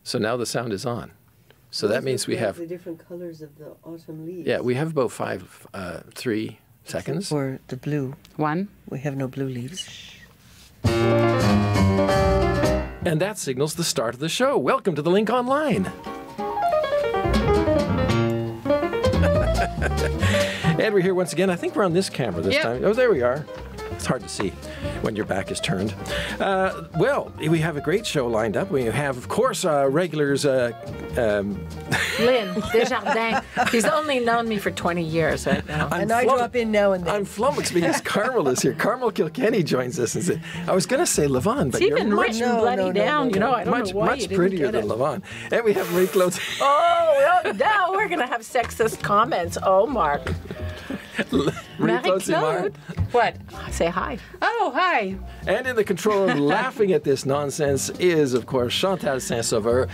So now the sound is on. So that means we have the different colors of the autumn leaves. Yeah, we have about 3 seconds. For the blue. 1. We have no blue leaves. And that signals the start of the show. Welcome to the Link Online. And we're here once again. I think we're on this camera this time. Oh, there we are. It's hard to see when your back is turned. Well, we have a great show lined up. We have, of course, regulars. Lynn Desjardins. He's only known me for 20 years right now. And I drop in now and then. I'm flummoxed because Carmel is here. Carmel Kilkenny joins us. And I was going to say Levon, but it's you're even much bloody down. You know, I don't know why much prettier than Levon. And we have Marie-Claude. Oh, now we're going to have sexist comments. Oh, Mark. Marie-Claude. What? Say hi. Oh, hi. And in the control room, laughing at this nonsense, is, of course, Chantal Saint-Sauveur.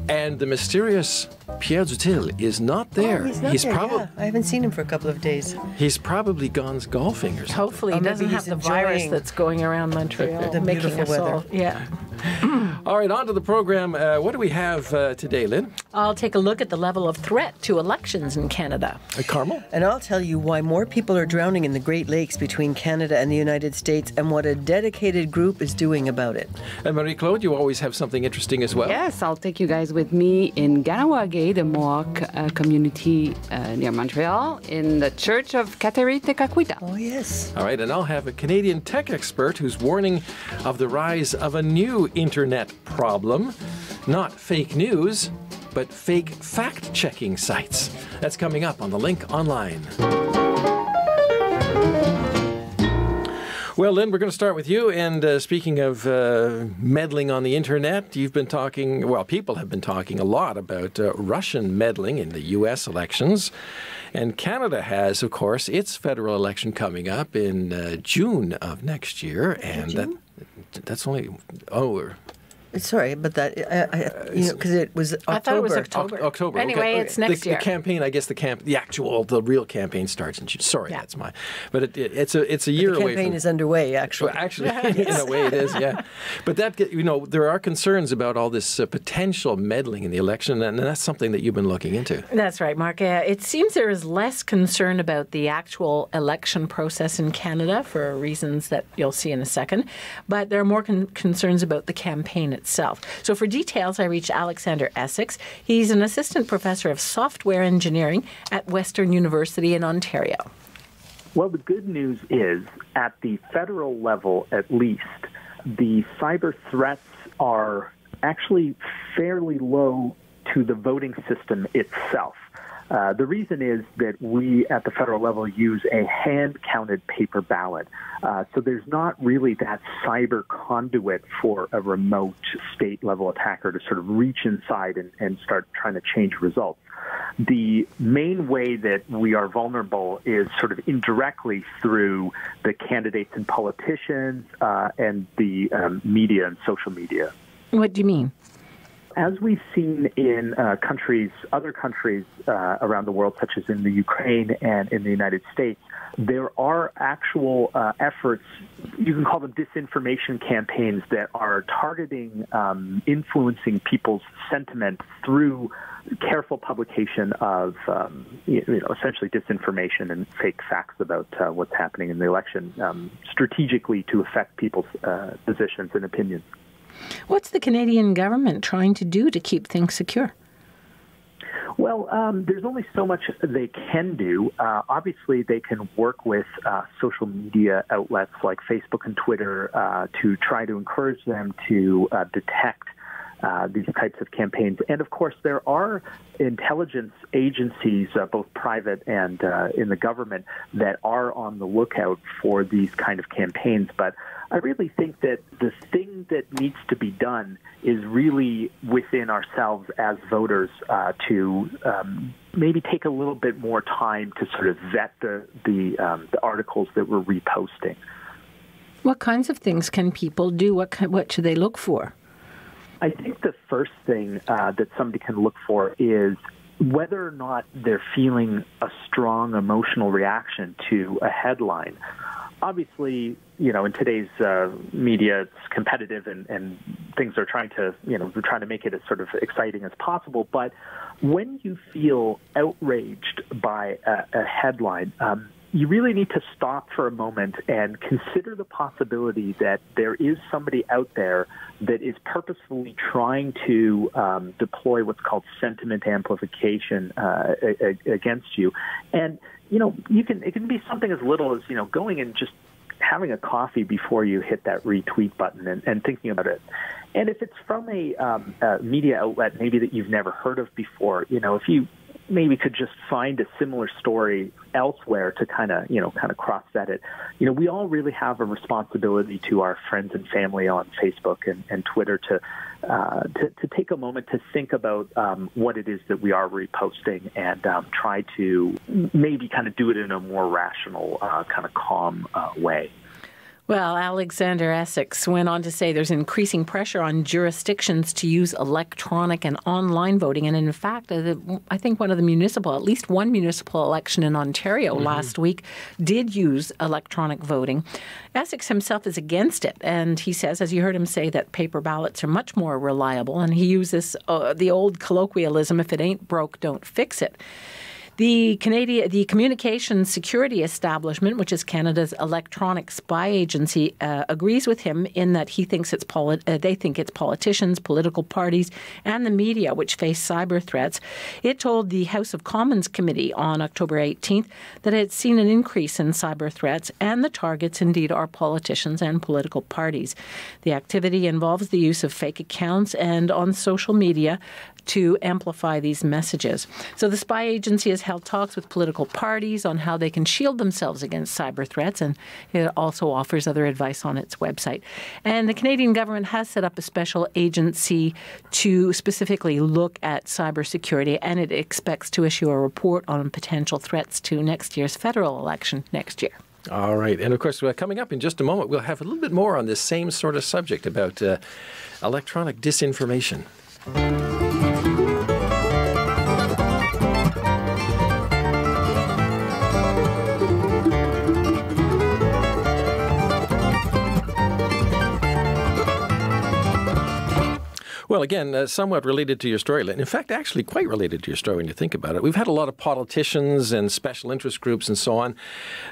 And the mysterious Pierre Dutil is not there. Oh, he's not there, I haven't seen him for a couple of days. He's probably gone golfing or something. Hopefully he doesn't have the virus that's going around Montreal. The beautiful weather. All right, on to the program. What do we have today, Lynn? I'll take a look at the level of threat to elections in Canada. Carmel? And I'll tell you why more people are drowning in the Great Lakes between Canada and the United States and what a dedicated group is doing about it. And Marie-Claude, you always have something interesting as well. Yes, I'll take you guys with me in Ganawagé, the Mohawk community near Montreal, in the Church of Kateritekakwita. Oh, yes. All right, and I'll have a Canadian tech expert who's warning of the rise of a new internet problem. Not fake news, but fake fact-checking sites. That's coming up on the Link Online. Well, Lynn, we're going to start with you. And speaking of meddling on the internet, you've been talking, well, people have been talking a lot about Russian meddling in the U.S. elections. And Canada has, of course, its federal election coming up in June of next year. And that's only, Sorry, but that, because it was October. I thought it was October. October. Anyway, okay. It's next year. The campaign, I guess the real campaign starts in June. Sorry, that's my. But it's a year away. The campaign is underway, actually. Well, actually, in a way, it is. Yeah, but that there are concerns about all this potential meddling in the election, and that's something that you've been looking into. That's right, Mark. It seems there is less concern about the actual election process in Canada for reasons that you'll see in a second, but there are more concerns about the campaign itself. So for details, I reached Alexander Essex. He's an assistant professor of software engineering at Western University in Ontario. Well, the good news is, at the federal level at least, the cyber threats are actually fairly low to the voting system itself. The reason is that we, at the federal level, use a hand-counted paper ballot. So there's not really that cyber conduit for a remote state-level attacker to sort of reach inside and start trying to change results. The main way that we are vulnerable is sort of indirectly through the candidates and politicians and the media and social media. What do you mean? As we've seen in other countries around the world, such as in the Ukraine and in the United States, there are actual efforts, you can call them disinformation campaigns, that are targeting influencing people's sentiment through careful publication of essentially disinformation and fake facts about what's happening in the election, strategically to affect people's positions and opinions. What's the Canadian government trying to do to keep things secure? Well, there's only so much they can do. Obviously, they can work with social media outlets like Facebook and Twitter to try to encourage them to detect these types of campaigns. And, of course, there are intelligence agencies, both private and in the government, that are on the lookout for these kind of campaigns. But I really think that the thing that needs to be done is really within ourselves as voters to maybe take a little bit more time to sort of vet the articles that we're reposting. What kinds of things can people do? What should they look for? I think the first thing that somebody can look for is whether or not they're feeling a strong emotional reaction to a headline. obviously, in today's media, it's competitive and things are trying to, they're trying to make it as sort of exciting as possible. But when you feel outraged by a headline, you really need to stop for a moment and consider the possibility that there is somebody out there that is purposefully trying to deploy what's called sentiment amplification against you. And, it can be something as little as, going and just having a coffee before you hit that retweet button and thinking about it. And if it's from a media outlet maybe that you've never heard of before, if you maybe could just find a similar story elsewhere to kind of cross-set it. We all really have a responsibility to our friends and family on Facebook and Twitter to take a moment to think about what it is that we are reposting and try to maybe kind of do it in a more rational, kind of calm way. Well, Alexander Essex went on to say there's increasing pressure on jurisdictions to use electronic and online voting. And in fact, I think at least one municipal election in Ontario last week did use electronic voting. Essex himself is against it. And he says, as you heard him say, that paper ballots are much more reliable. And he uses the old colloquialism, if it ain't broke, don't fix it. The Communications Security Establishment, which is Canada's electronic spy agency, agrees with him in that they think it's politicians, political parties, and the media which face cyber threats. It told the House of Commons Committee on October 18th that it had seen an increase in cyber threats, and the targets indeed are politicians and political parties. The activity involves the use of fake accounts and on social media to amplify these messages. So the spy agency has held talks with political parties on how they can shield themselves against cyber threats, and it also offers other advice on its website. And the Canadian government has set up a special agency to specifically look at cybersecurity, and it expects to issue a report on potential threats to next year's federal election next year. All right. And of course, coming up in just a moment, we'll have a little bit more on this same sort of subject about electronic disinformation. Well, again, somewhat related to your story. In fact, actually quite related to your story when you think about it. We've had a lot of politicians and special interest groups and so on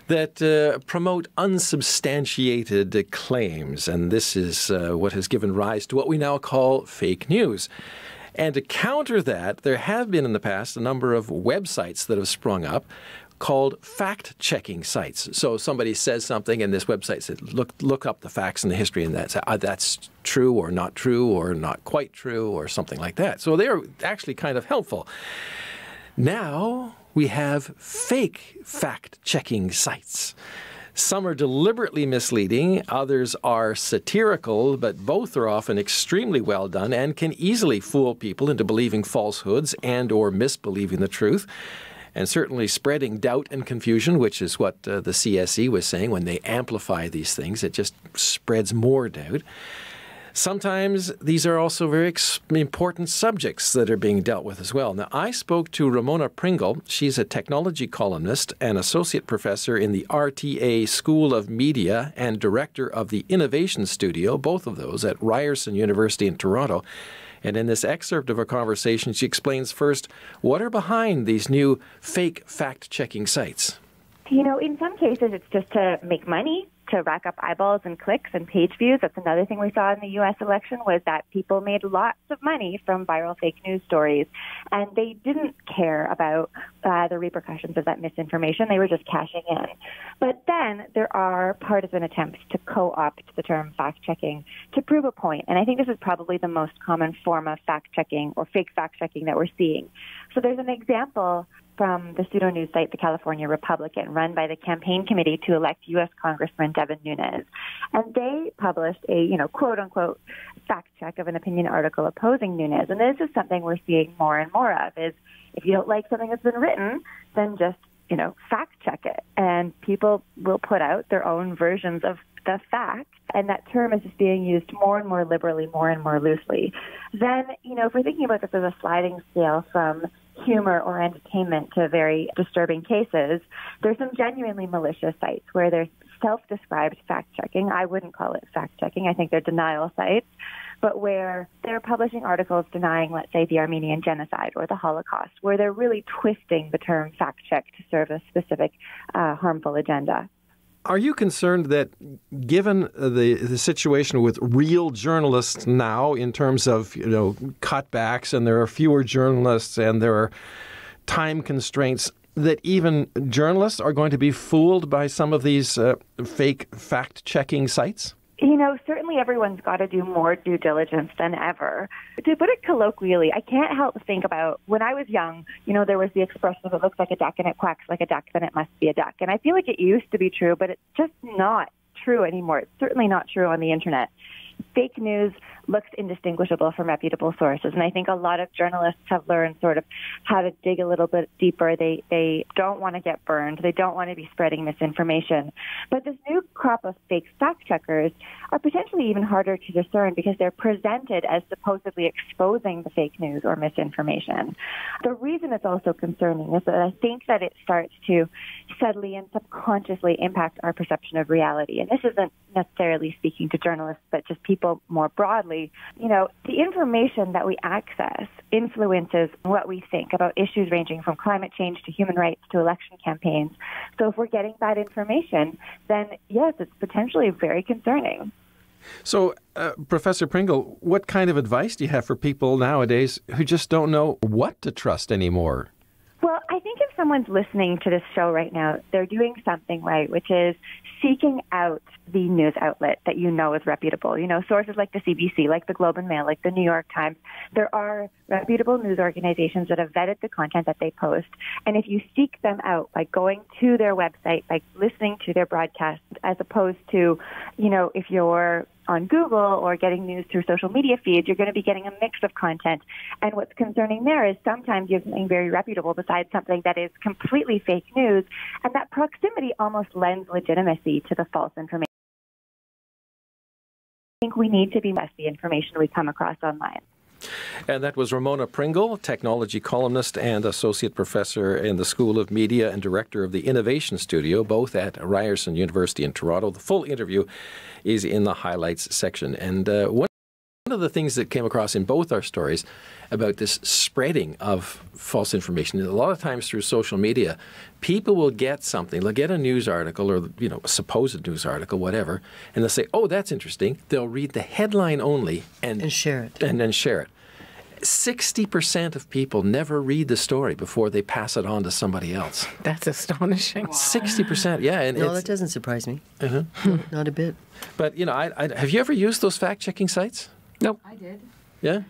that promote unsubstantiated claims. And this is what has given rise to what we now call fake news. And to counter that, there have been in the past a number of websites that have sprung up called fact-checking sites. So somebody says something, and this website says, look up the facts and the history, and that's true or not quite true or something like that. So they're actually kind of helpful. Now we have fake fact-checking sites. Some are deliberately misleading, others are satirical, but both are often extremely well done and can easily fool people into believing falsehoods and or misbelieving the truth. And certainly spreading doubt and confusion, which is what the CSE was saying. When they amplify these things, it just spreads more doubt. Sometimes these are also very important subjects that are being dealt with as well. Now, I spoke to Ramona Pringle. She's a technology columnist and associate professor in the RTA School of Media and director of the Innovation Studio, both of those at Ryerson University in Toronto. And in this excerpt of our conversation, she explains first what are behind these new fake fact-checking sites. In some cases, it's just to make money, to rack up eyeballs and clicks and page views. That's another thing we saw in the U.S. election, was that people made lots of money from viral fake news stories, and they didn't care about the repercussions of that misinformation. They were just cashing in. But then there are partisan attempts to co-opt the term fact-checking to prove a point, and I think this is probably the most common form of fact-checking or fake fact-checking that we're seeing. So there's an example from the pseudo-news site, The California Republican, run by the campaign committee to elect U.S. Congressman Devin Nunes. And they published a, quote-unquote, fact-check of an opinion article opposing Nunes. And this is something we're seeing more and more of, is if you don't like something that's been written, then just, fact-check it. And people will put out their own versions of the fact, and that term is just being used more and more liberally, more and more loosely. Then, if we're thinking about this as a sliding scale from humor or entertainment to very disturbing cases, there's some genuinely malicious sites where there's self-described fact-checking. I wouldn't call it fact-checking. I think they're denial sites, but where they're publishing articles denying, let's say, the Armenian genocide or the Holocaust, where they're really twisting the term fact-check to serve a specific harmful agenda. Are you concerned that, given the situation with real journalists now, in terms of cutbacks, and there are fewer journalists and there are time constraints, that even journalists are going to be fooled by some of these fake fact-checking sites? Certainly everyone's got to do more due diligence than ever. To put it colloquially, I can't help but think about when I was young, there was the expression, if it looks like a duck and it quacks like a duck, then it must be a duck. And I feel like it used to be true, but it's just not true anymore. It's certainly not true on the internet. Fake news looks indistinguishable from reputable sources. And I think a lot of journalists have learned sort of how to dig a little bit deeper. They don't want to get burned. They don't want to be spreading misinformation. But this new crop of fake fact-checkers are potentially even harder to discern because they're presented as supposedly exposing the fake news or misinformation. The reason it's also concerning is that I think that it starts to subtly and subconsciously impact our perception of reality. And this isn't necessarily speaking to journalists, but just people more broadly. The information that we access influences what we think about issues ranging from climate change to human rights to election campaigns. So if we're getting bad information, then yes, it's potentially very concerning. So, Professor Pringle, what kind of advice do you have for people nowadays who just don't know what to trust anymore? Well, I think if someone's listening to this show right now, they're doing something right, which is seeking out the news outlet that is reputable. Sources like the CBC, like the Globe and Mail, like the New York Times. There are reputable news organizations that have vetted the content that they post. And if you seek them out by going to their website, by listening to their broadcast, as opposed to, if you're on Google or getting news through social media feeds, you're going to be getting a mix of content. And what's concerning there is sometimes you have something very reputable besides something that is completely fake news, and that proximity almost lends legitimacy to the false information. I think we need to be less the information we come across online. And that was Ramona Pringle, technology columnist and associate professor in the School of Media and director of the Innovation Studio, both at Ryerson University in Toronto. The full interview is in the highlights section. And one of the things that came across in both our stories about this spreading of false information, a lot of times through social media, people will get something, they'll get a news article or, a supposed news article, whatever, and they'll say, oh, that's interesting. They'll read the headline only and share it. And then share it. 60% of people never read the story before they pass it on to somebody else. That's astonishing. Wow. 60%, yeah. And no, that doesn't surprise me. Not a bit. But, have you ever used those fact-checking sites? Nope. I did. Yeah?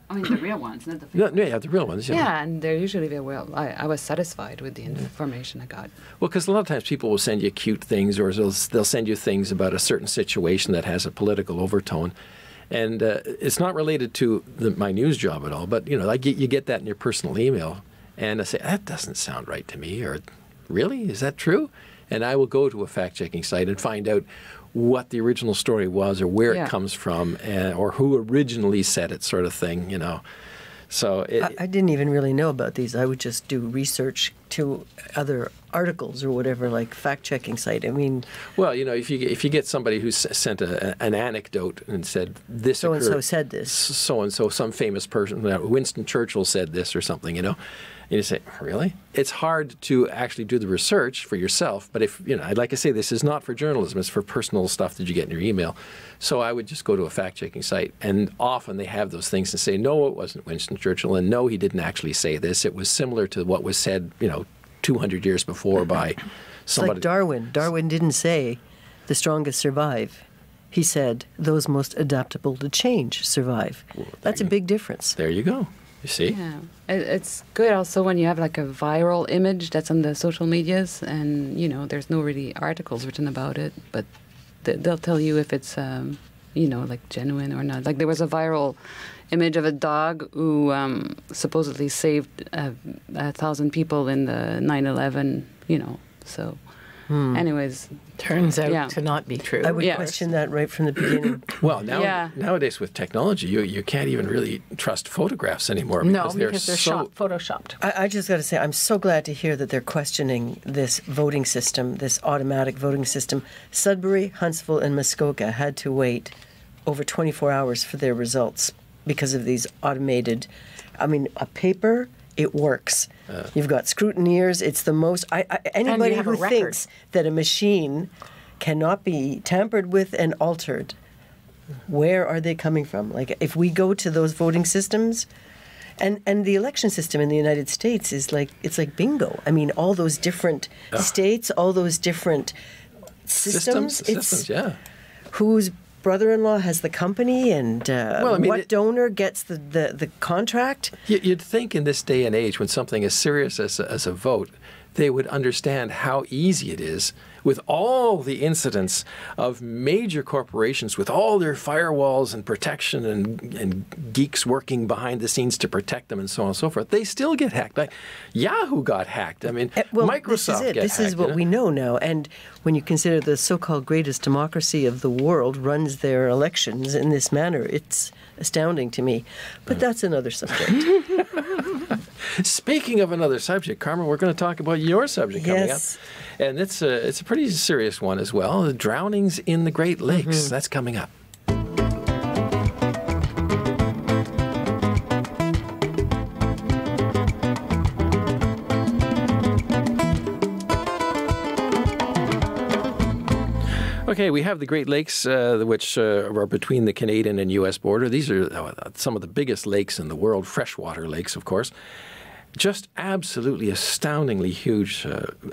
I mean, the real ones, not the fake ones. Yeah, the real ones. Yeah, and they're usually very well. I was satisfied with the information I got. Well, because a lot of times people will send you cute things, or they'll send you things about a certain situation that has a political overtone. And it's not related to my news job at all, but, you get that in your personal email, and I say, that doesn't sound right to me, or really? Is that true? And I will go to a fact-checking site and find out what the original story was or where it comes from or who originally said it, sort of thing, So I didn't even really know about these. I would just do research to other articles or whatever, like fact-checking site. I mean, well, if you get somebody who sent an anecdote and said this so and so said this, so and so, some famous person, Winston Churchill said this or something, and you say, really? It's hard to actually do the research for yourself. But if, like I say, this is not for journalism. It's for personal stuff that you get in your email. So I would just go to a fact-checking site. And often they have those things and say, no, it wasn't Winston Churchill. And no, he didn't actually say this. It was similar to what was said, 200 years before by somebody. It's like Darwin. Darwin didn't say the strongest survive. He said those most adaptable to change survive. Well, that's a big difference. There you go. You see? Yeah. It's good also when you have like a viral image that's on the social medias and, there's no really articles written about it, but they'll tell you if it's, like genuine or not. Like there was a viral image of a dog who supposedly saved 1,000 people in the 9/11, so Anyways, Turns out to not be true. I would question that right from the beginning. Well, nowadays with technology, you can't even really trust photographs anymore. Because they're photoshopped. I just got to say, I'm so glad to hear that they're questioning this voting system, this automatic voting system. Sudbury, Huntsville, and Muskoka had to wait over 24 hours for their results because of these automated, a paper, it works. You've got scrutineers. It's the most. Anybody who thinks that a machine cannot be tampered with and altered, where are they coming from? Like, if we go to those voting systems, and the election system in the United States is it's like bingo. I mean, all those different states, all those different systems. Whose brother-in-law has the company, and what donor gets the contract? You'd think in this day and age, when something as serious as a vote, they would understand how easy it is with all the incidents of major corporations with all their firewalls and protection and geeks working behind the scenes to protect them and so on and so forth. They still get hacked. Like Yahoo got hacked. I mean, Microsoft This is what we know now. And when you consider the so-called greatest democracy of the world runs their elections in this manner, it's astounding to me. But that's another subject. Speaking of another subject, Carmen, we're going to talk about your subject coming up. And it's a pretty serious one as well. The drownings in the Great Lakes. That's coming up. Okay, we have the Great Lakes, which are between the Canadian and U.S. border. These are some of the biggest lakes in the world, freshwater lakes, of course. Just absolutely astoundingly huge.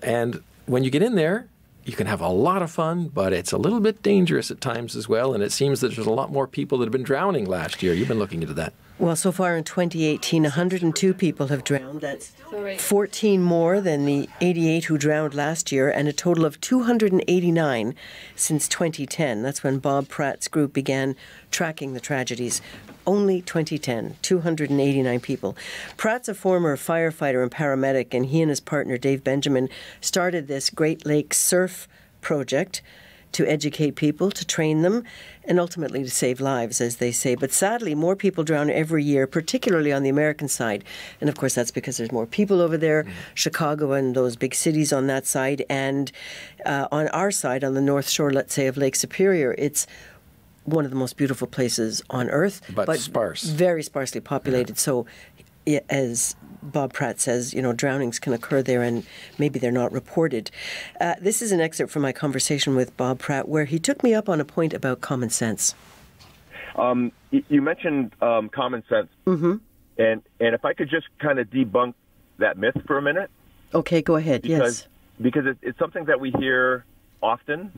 And when you get in there, you can have a lot of fun, but it's a little bit dangerous at times as well. And it seems that there's a lot more people that have been drowning last year. You've been looking into that. Well, so far in 2018, 102 people have drowned. That's 14 more than the 88 who drowned last year, and a total of 289 since 2010. That's when Bob Pratt's group began tracking the tragedies. Only 2010, 289 people. Pratt's a former firefighter and paramedic, and he and his partner, Dave Benjamin, started this Great Lakes Surf project to educate people, to train them, and ultimately to save lives, as they say. But sadly, more people drown every year, particularly on the American side. And of course, that's because there's more people over there, Chicago and those big cities on that side. And on our side, on the North Shore, let's say, of Lake Superior, it's one of the most beautiful places on Earth. But sparse. Very sparsely populated. So, as Bob Pratt says, drownings can occur there and maybe they're not reported. This is an excerpt from my conversation with Bob Pratt where he took me up on a point about common sense. You mentioned common sense. And if I could just kind of debunk that myth for a minute. Okay, go ahead. Because it's something that we hear often.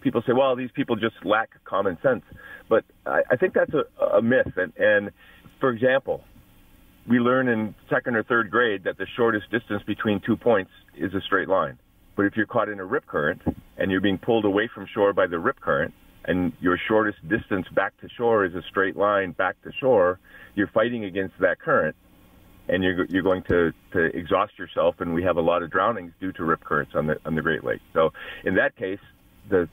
People say, well, these people just lack common sense. But I think that's a myth. And for example, we learn in second or third grade that the shortest distance between 2 points is a straight line. But if you're caught in a rip current and you're being pulled away from shore by the rip current and your shortest distance back to shore is a straight line back to shore, you're fighting against that current and you're going to exhaust yourself. And we have a lot of drownings due to rip currents on the Great Lakes. So in that case, the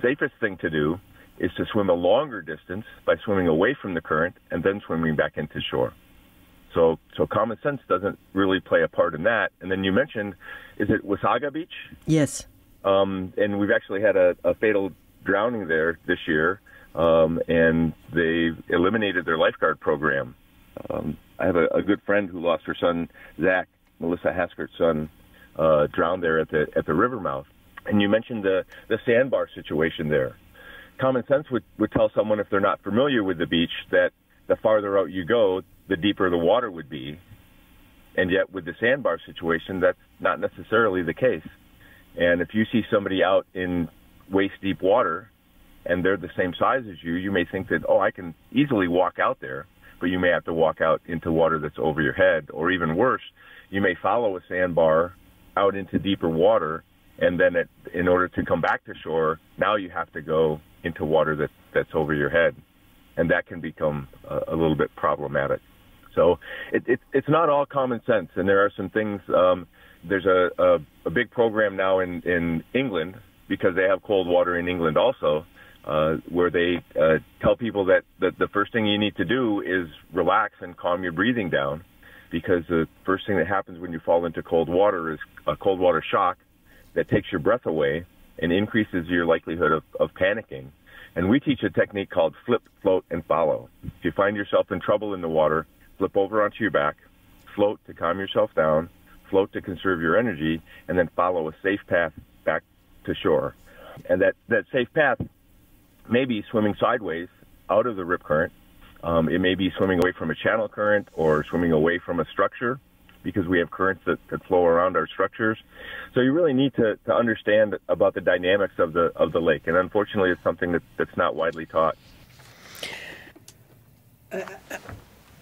safest thing to do is to swim a longer distance by swimming away from the current and then swimming back into shore. So common sense doesn't really play a part in that. And then you mentioned, is it Wasaga Beach? Yes. And we've actually had a fatal drowning there this year, and they eliminated their lifeguard program. I have a good friend who lost her son, Zach, Melissa Haskert's son, drowned there at the river mouth. And you mentioned the sandbar situation there. Common sense would tell someone, if they're not familiar with the beach, that the farther out you go, the deeper the water would be. And yet with the sandbar situation, that's not necessarily the case. And if you see somebody out in waist-deep water and they're the same size as you, you may think that, I can easily walk out there, but you may have to walk out into water that's over your head. Or even worse, you may follow a sandbar out into deeper water, and then in order to come back to shore, now you have to go into water that's over your head. And that can become a little bit problematic. So it's not all common sense, and there are some things. there's a big program now in England, because they have cold water in England also, where they tell people that the first thing you need to do is relax and calm your breathing down, because the first thing that happens when you fall into cold water is a cold water shock that takes your breath away and increases your likelihood of panicking. And we teach a technique called flip, float, and follow. If you find yourself in trouble in the water, flip over onto your back, float to calm yourself down, float to conserve your energy, and then follow a safe path back to shore. And that safe path may be swimming sideways out of the rip current. It may be swimming away from a channel current or swimming away from a structure, because we have currents that flow around our structures. So you really need to understand about the dynamics of the lake. And unfortunately, it's something that's not widely taught.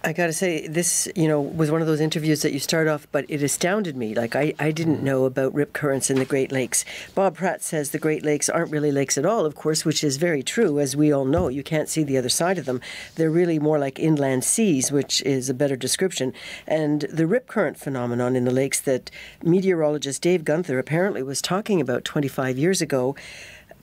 I got to say, this, was one of those interviews that you start off, but it astounded me. Like, I didn't know about rip currents in the Great Lakes. Bob Pratt says the Great Lakes aren't really lakes at all, of course, which is very true. As we all know, you can't see the other side of them. They're really more like inland seas, which is a better description. And the rip current phenomenon in the lakes that meteorologist Dave Gunther apparently was talking about 25 years ago.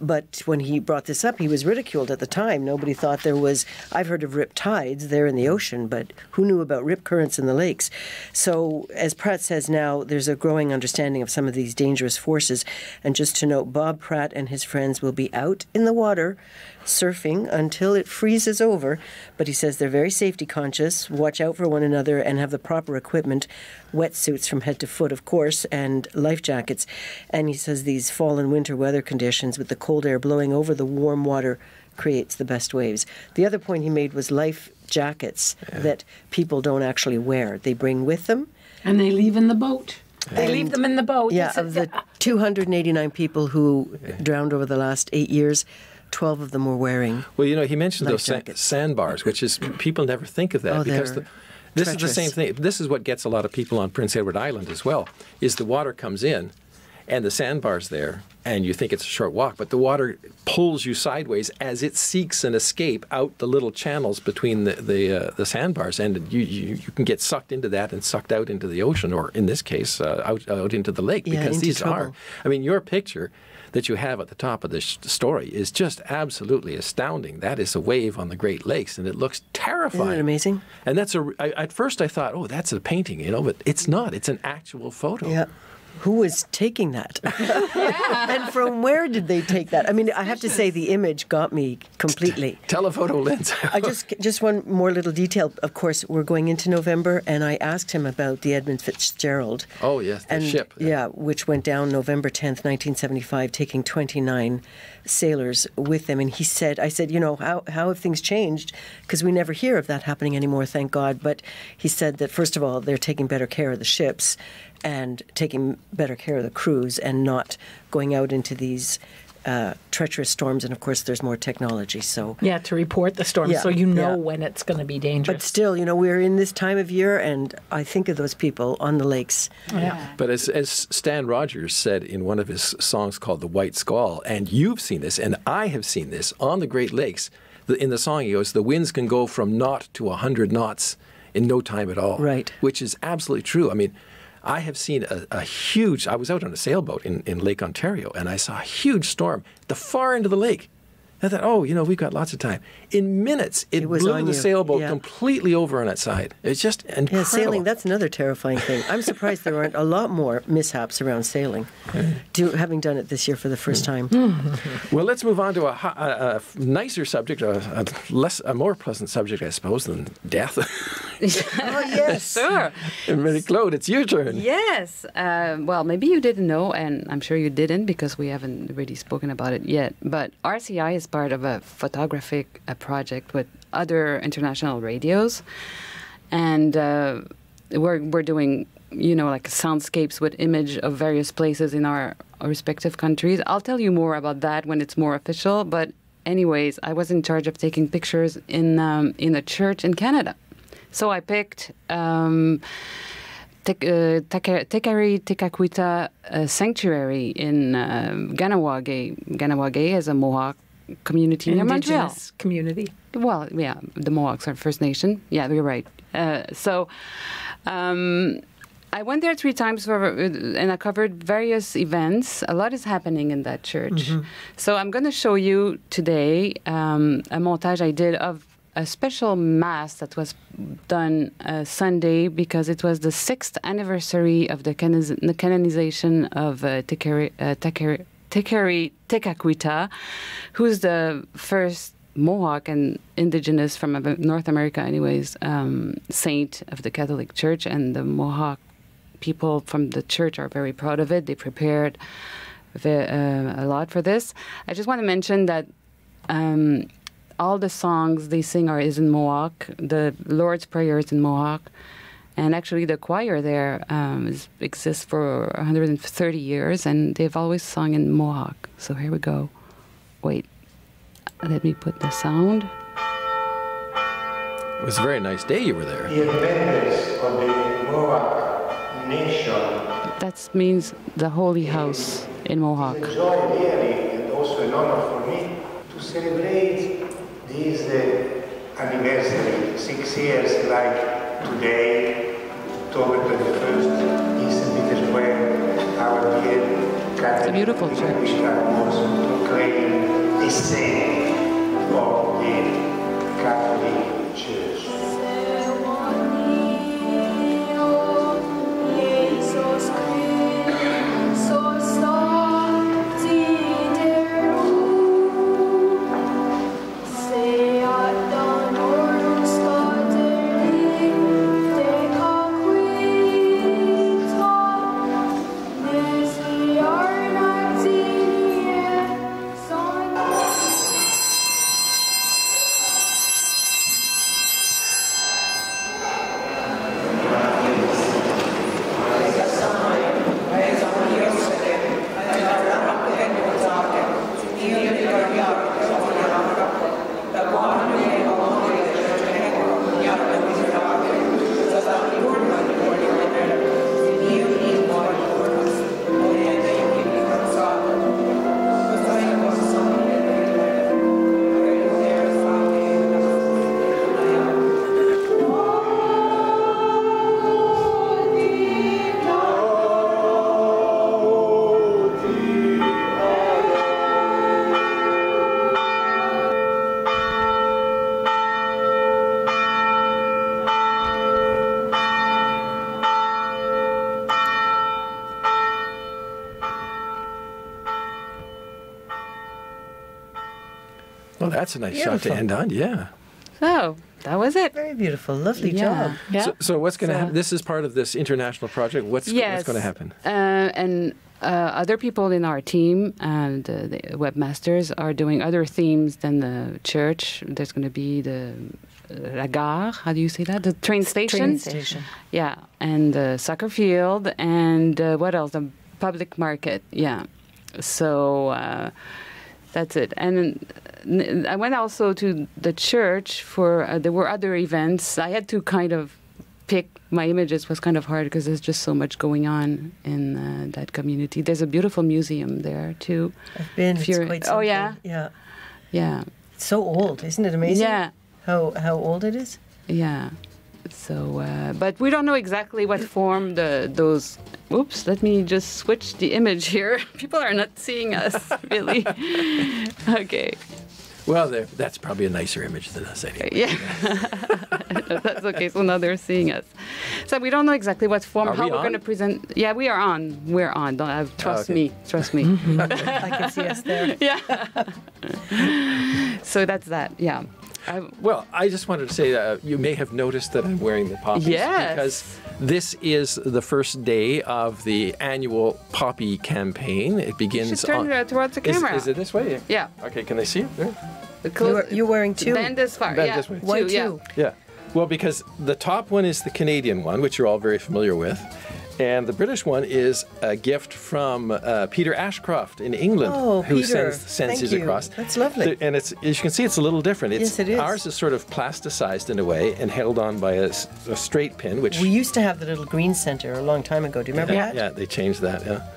But when he brought this up, he was ridiculed at the time. Nobody thought there was, I've heard of rip tides there in the ocean, but who knew about rip currents in the lakes? So, as Pratt says now, there's a growing understanding of some of these dangerous forces. And just to note, Bob Pratt and his friends will be out in the water surfing until it freezes over. But he says they're very safety conscious, watch out for one another, and have the proper equipment, wetsuits from head to foot, of course, and life jackets. And he says these fall and winter weather conditions with the cold air blowing over the warm water creates the best waves. The other point he made was life jackets that people don't actually wear. They bring with them. And they leave in the boat. They leave them in the boat. Yeah, of the 289 people who drowned over the last 8 years, 12 of them were wearing. Well, he mentioned those sandbars, which is, people never think of that, because this is the same thing. This is what gets a lot of people on Prince Edward Island as well, is the water comes in and the sandbar's there, and you think it's a short walk, but the water pulls you sideways as it seeks an escape out the little channels between the sandbars, and you can get sucked into that and sucked out into the ocean, or in this case, out into the lake, because these are, your picture that you have at the top of this story is just absolutely astounding. That is a wave on the Great Lakes, and it looks terrifying. Isn't it amazing? And at first I thought, oh, that's a painting, but it's not. It's an actual photo. Yeah. Who was taking that? And from where did they take that? I have to say the image got me completely. Telephoto lens. I just one more little detail. Of course, we're going into November, and I asked him about the Edmund Fitzgerald. Oh, yes, the ship. Yeah, which went down November 10th, 1975, taking 29 sailors with them. And I said, how have things changed? Because we never hear of that happening anymore, thank God. But he said that, first of all, they're taking better care of the ships and taking better care of the crews and not going out into these treacherous storms. And, of course, there's more technology. So to report the storm, so when it's going to be dangerous. But still, we're in this time of year, and I think of those people on the lakes. Yeah. But as Stan Rogers said in one of his songs called The White Squall, and you've seen this, and I have seen this on the Great Lakes, in the song he goes, the winds can go from 0 to 100 knots in no time at all. Right. Which is absolutely true. I have seen a huge, I was out on a sailboat in Lake Ontario, and I saw a huge storm at the far end of the lake. I thought, we've got lots of time. In minutes, it blew the sailboat completely over on its side. It's just incredible. Yeah, sailing, that's another terrifying thing. I'm surprised there aren't a lot more mishaps around sailing, having done it this year for the first time. Well, let's move on to a nicer subject, a more pleasant subject, I suppose, than death. Oh, yes. Sure. Marie-Claude, it's your turn. Yes. Well, maybe you didn't know, and I'm sure you didn't because we haven't really spoken about it yet, but RCI is part of a photographic project with other international radios, and we're doing like soundscapes with image of various places in our respective countries. I'll tell you more about that when it's more official, but anyways, I was in charge of taking pictures in a church in Canada. So I picked Tekari Tekakwitha Sanctuary in Ganawage. Ganawage is a Mohawk community near Montreal. Indigenous community. Well, yeah, the Mohawks are First Nation. Yeah, you're right. I went there 3 times and I covered various events. A lot is happening in that church. So I'm going to show you today a montage I did of a special mass that was done Sunday because it was the 6th anniversary of the canonization of Tekakwitha, who's the first Mohawk and indigenous from North America anyways, saint of the Catholic Church, and the Mohawk people from the church are very proud of it. They prepared a lot for this. I just want to mention that all the songs they sing is in Mohawk. The Lord's Prayer is in Mohawk. And actually the choir there exists for 130 years, and they've always sung in Mohawk. So here we go. Wait, let me put the sound. It was a very nice day you were there. The independence of the Mohawk nation. That means the Holy House in Mohawk. It's a joy really, and also an honor for me to celebrate this anniversary, 6 years like today, October 21st, in St. Peter's Square, our dear Catholic. It's a beautiful church. Which was proclaimed a saint of the Catholic Church. Well, that's a nice shot to end on, yeah. So that was it. Very beautiful. Lovely job. Yeah. So what's going to happen? This is part of this international project. What's going to happen? And other people in our team and the webmasters are doing other themes than the church. There's going to be the La Gare, how do you say that? The train station? Train station. Yeah, and the soccer field, and what else? The public market, yeah. So that's it. And I went also to the church for, there were other events. I had to kind of pick my images, was kind of hard because there's just so much going on in that community. There's a beautiful museum there too. I've been, it's quite something. Oh yeah? Yeah. Yeah. It's so old, isn't it amazing? Yeah. How old it is? Yeah. So, but we don't know exactly what form those. Oops, let me just switch the image here. People are not seeing us, really. Okay. Well, that's probably a nicer image than us anyway. Yeah. That's okay. So now they're seeing us. So we don't know exactly what form, how we're going to present. Yeah, we are on. We're on. Trust me. Trust me. I can see us there. Yeah. So that's that. Yeah. Well, I just wanted to say you may have noticed that I'm wearing the poppies. Yes. Because this is the first day of the annual poppy campaign. It begins. You should turn towards the camera. Is it this way? Yeah. Okay, can they see it there? You're wearing two. Bend this far. Bend yeah. this way. Why two? Yeah. Yeah. Well, because the top one is the Canadian one, which you're all very familiar with. And the British one is a gift from Peter Ashcroft in England, who Peter. sends these Thank you. across. That's lovely. And it's, as you can see, it's a little different. Yes, it is. Ours is sort of plasticized in a way and held on by a straight pin, which... We used to have the little green center a long time ago. Do you remember that? Yeah, they changed that, yeah.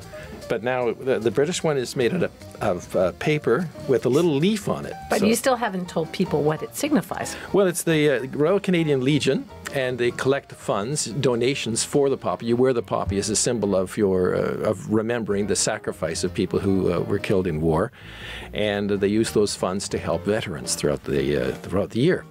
But now the British one is made out of paper with a little leaf on it. But you still haven't told people what it signifies. Well, it's the Royal Canadian Legion, and they collect funds, donations for the poppy. You wear the poppy as a symbol of your of remembering the sacrifice of people who were killed in war, and they use those funds to help veterans throughout the year.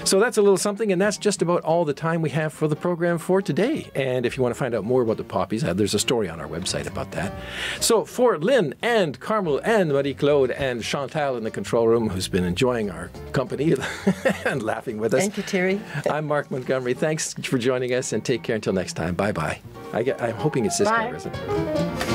So that's a little something, and that's just about all the time we have for the program for today. And if you want to find out more about the poppies, there's a story on our website about that. So for Lynn and Carmel and Marie-Claude and Chantal in the control room, who's been enjoying our company and laughing with us. Thank you, Terry. I'm Mark Montgomery. Thanks for joining us, and take care until next time. Bye-bye. I'm hoping it's this camera, isn't it?